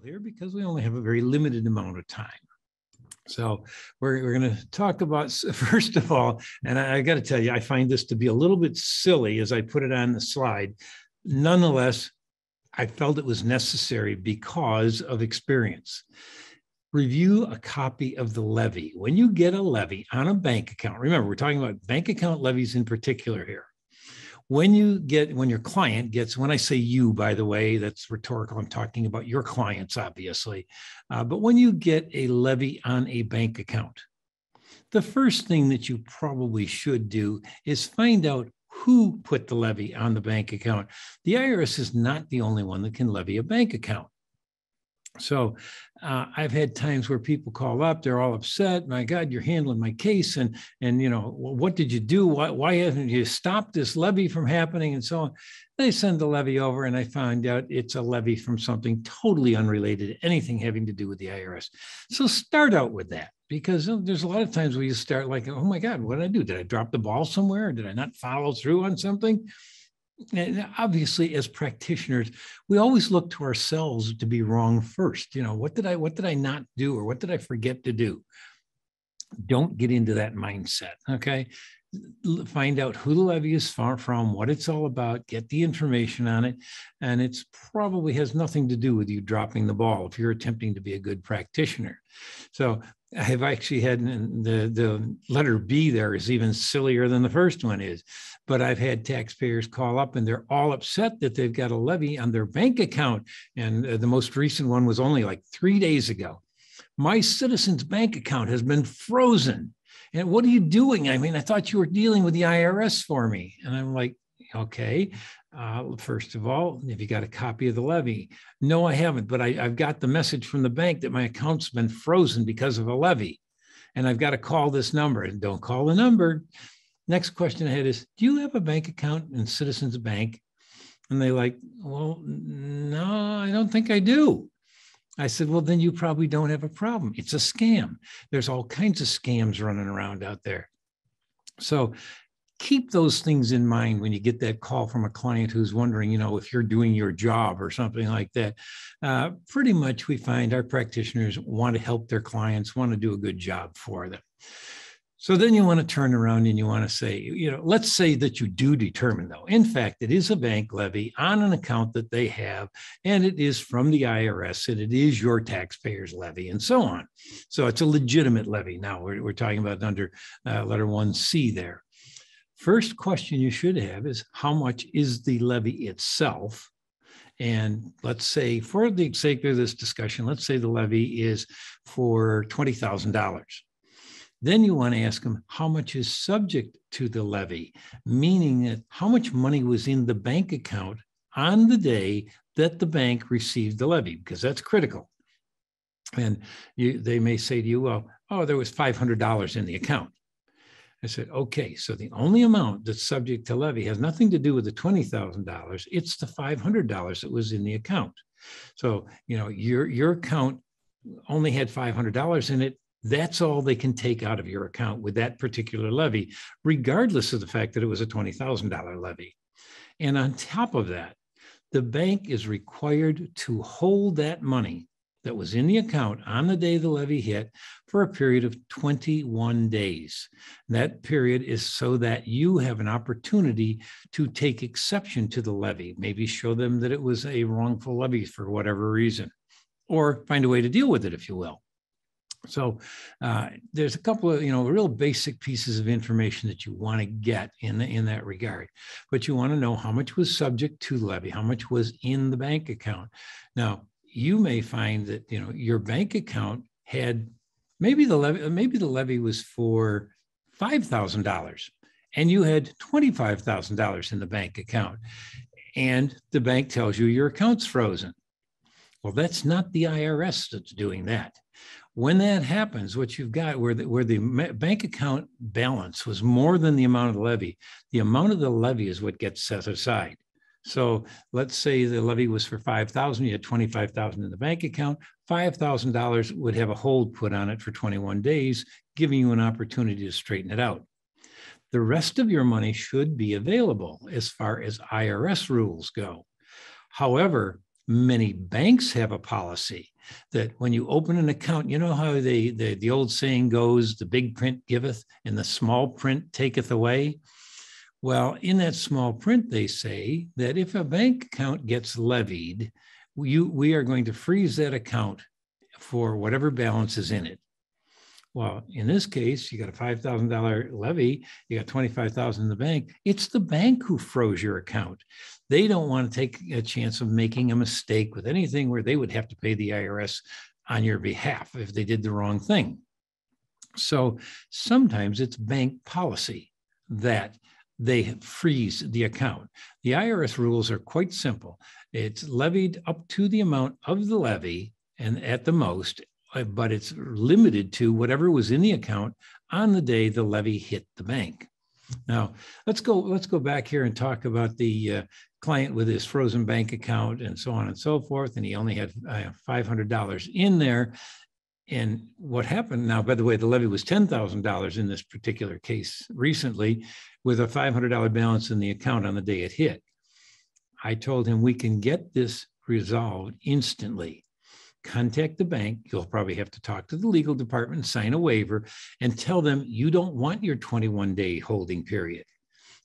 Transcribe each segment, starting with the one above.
here because we only have a very limited amount of time. So we're going to talk about, first of all, and I got to tell you, I find this to be a little bit silly as I put it on the slide. Nonetheless, I felt it was necessary because of experience. Review a copy of the levy. When you get a levy on a bank account, remember, we're talking about bank account levies in particular here. When your client gets, when I say you, by the way, that's rhetorical, I'm talking about your clients, obviously. But when you get a levy on a bank account, the first thing that you probably should do is find out who put the levy on the bank account. The IRS is not the only one that can levy a bank account. So I've had times where people call up, they're all upset. My God, you're handling my case. And you know, what did you do? Why haven't you stopped this levy from happening? And so on. They send the levy over and I find out it's a levy from something totally unrelated to anything having to do with the IRS. So start out with that, because there's a lot of times where you start like, oh my God, what did I do? Did I drop the ball somewhere? Or did I not follow through on something? And obviously, as practitioners, we always look to ourselves to be wrong first. You know, what did I not do, or what did I forget to do? Don't get into that mindset. Okay. Find out who the levy is from, what it's all about, get the information on it. And it's probably has nothing to do with you dropping the ball if you're attempting to be a good practitioner. So I have actually had the letter B there is even sillier than the first one is. But I've had taxpayers call up and they're all upset that they've got a levy on their bank account. And the most recent one was only like 3 days ago. My Citizens bank account has been frozen. And what are you doing? I mean, I thought you were dealing with the IRS for me. And I'm like, okay, first of all, have you got a copy of the levy? No, I haven't, but I've got the message from the bank that my account's been frozen because of a levy. And I've got to call this number. And don't call the number. Next question I had is, do you have a bank account in Citizens Bank? And they're like, well, no, I don't think I do. I said, well, then you probably don't have a problem. It's a scam. There's all kinds of scams running around out there. So keep those things in mind when you get that call from a client who's wondering, you know, if you're doing your job or something like that. Pretty much we find our practitioners want to help their clients, want to do a good job for them. So then you want to turn around and you want to say, you know, let's say that you do determine, though, in fact, it is a bank levy on an account that they have, and it is from the IRS, and it is your taxpayer's levy, and so on. So it's a legitimate levy. Now we're talking about under letter 1C there. First question you should have is, how much is the levy itself? And let's say, for the sake of this discussion, let's say the levy is for $20,000. Then you want to ask them how much is subject to the levy, meaning that how much money was in the bank account on the day that the bank received the levy, because that's critical. And they may say to you, well, oh, there was $500 in the account. I said, okay, so the only amount that's subject to levy has nothing to do with the $20,000. It's the $500 that was in the account. So, you know, your account only had $500 in it. That's all they can take out of your account with that particular levy, regardless of the fact that it was a $20,000 levy. And on top of that, the bank is required to hold that money that was in the account on the day the levy hit for a period of 21 days. And that period is so that you have an opportunity to take exception to the levy, maybe show them that it was a wrongful levy for whatever reason, or find a way to deal with it, if you will. So there's a couple of, you know, real basic pieces of information that you want to get in that regard. But you want to know how much was subject to levy, how much was in the bank account. Now, you may find that, you know, your bank account had maybe the levy was for $5,000 and you had $25,000 in the bank account, and the bank tells you your account's frozen. Well, that's not the IRS that's doing that. When that happens, what you've got where the bank account balance was more than the amount of the levy, the amount of the levy is what gets set aside. So let's say the levy was for $5,000, you had $25,000 in the bank account, $5,000 would have a hold put on it for 21 days, giving you an opportunity to straighten it out. The rest of your money should be available as far as IRS rules go. However, Many banks have a policy that when you open an account, you know how the old saying goes, the big print giveth and the small print taketh away. Well, in that small print, they say that if a bank account gets levied, we are going to freeze that account for whatever balance is in it. Well, in this case, you got a $5,000 levy, you got $25,000 in the bank. It's the bank who froze your account. They don't want to take a chance of making a mistake with anything where they would have to pay the IRS on your behalf if they did the wrong thing. So sometimes it's bank policy that they freeze the account. The IRS rules are quite simple. It's levied up to the amount of the levy and at the most, but it's limited to whatever was in the account on the day the levy hit the bank. Now, let's go back here and talk about the client with his frozen bank account and so on and so forth, and he only had $500 in there. And what happened now, by the way, the levy was $10,000 in this particular case recently with a $500 balance in the account on the day it hit. I told him we can get this resolved instantly. Contact the bank. You'll probably have to talk to the legal department, sign a waiver, and tell them you don't want your 21-day holding period.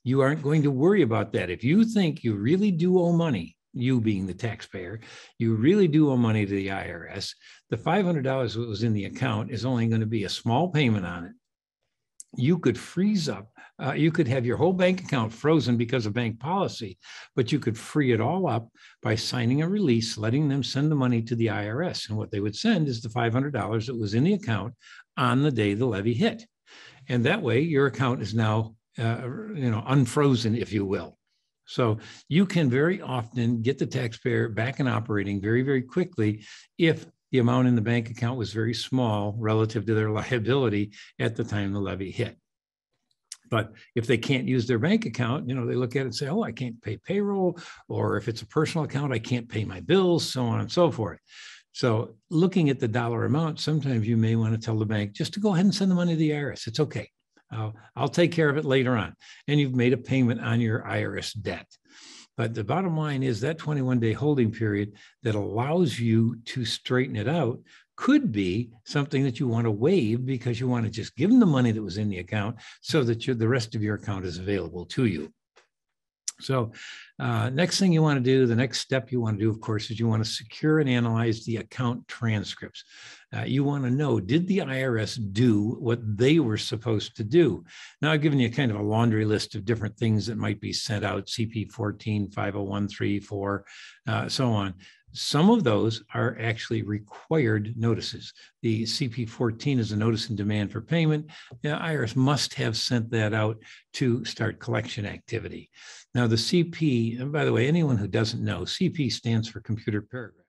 You aren't going to worry about that. If you think you really do owe money, you being the taxpayer, you really do owe money to the IRS, the $500 that was in the account is only going to be a small payment on it. You could freeze up. You could have your whole bank account frozen because of bank policy, but you could free it all up by signing a release, letting them send the money to the IRS. And what they would send is the $500 that was in the account on the day the levy hit. And that way your account is now, unfrozen, if you will. So you can very often get the taxpayer back in operating very, very quickly if the amount in the bank account was very small relative to their liability at the time the levy hit. But if they can't use their bank account, they look at it and say, oh, I can't pay payroll, or if it's a personal account, I can't pay my bills, so on and so forth. So looking at the dollar amount, sometimes you may want to tell the bank just to go ahead and send the money to the IRS. It's okay. I'll take care of it later on. And you've made a payment on your IRS debt. But the bottom line is that 21-day holding period that allows you to straighten it out could be something that you want to waive because you want to just give them the money that was in the account so that the rest of your account is available to you. So next thing you want to do, the next step you want to do, of course, is you want to secure and analyze the account transcripts. You want to know, did the IRS do what they were supposed to do? Now, I've given you kind of a laundry list of different things that might be sent out, CP 14, 501, 3, 4, so on. Some of those are actually required notices. The CP 14 is a notice in demand for payment. The IRS must have sent that out to start collection activity. Now, the CP, and by the way, anyone who doesn't know, CP stands for computer paragraph.